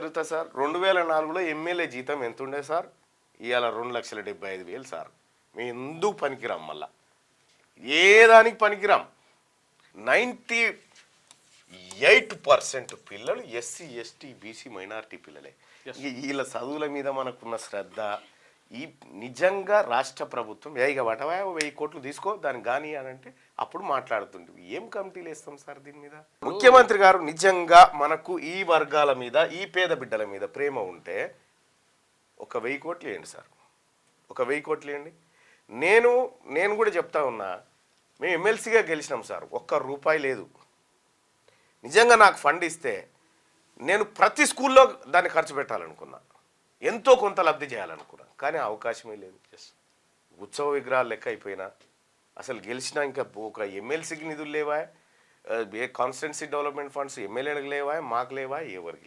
జరుగుతుంది sir? 2004లో MLA జీతం ఎంత ఉండే సార్? ఇవాళ 2,75,000 సార్. మేము ఎందుకు పనికిరాం? మళ్ళా ఏ దానికి పనికిరాం. 98% పిల్లలు ఎస్సీ ఎస్టీ బీసీ మైనారిటీ పిల్లలే. వీళ్ళ చదువుల మీద మనకున్న శ్రద్ధ ఈ నిజంగా రాష్ట్ర ప్రభుత్వం ఇక వటవా 1000 కోట్లు తీసుకో దానికి కానీ అని అంటే అప్పుడు మాట్లాడుతుంటే ఏం కమిటీలు వేస్తాం సార్ దీని మీద? ముఖ్యమంత్రి గారు నిజంగా మనకు ఈ వర్గాల మీద ఈ పేద బిడ్డల మీద ప్రేమ ఉంటే 1000 కోట్లు వేయండి సార్. 1000 కోట్లు వేయండి. నేను కూడా చెప్తా ఉన్నా, మేము ఎమ్మెల్సీగా గెలిచినాం సార్, ₹1 లేదు. నిజంగా నాకు ఫండ్ ఇస్తే నేను ప్రతి స్కూల్లో దాన్ని ఖర్చు పెట్టాలనుకున్నా, ఎంతో కొంత లబ్ధి చేయాలనుకున్నా, కానీ అవకాశమే లేదు. ఉత్సవ విగ్రహాలు లెక్క అయిపోయినా అసలు గెలిచినా ఇంకా ఒక ఎమ్మెల్సీకి నిధులు లేవా, ఏ కాన్స్టిట్యున్సీ డెవలప్మెంట్ ఫండ్స్ ఎమ్మెల్యేలకు లేవా, మాకు లేవా, ఎవరికి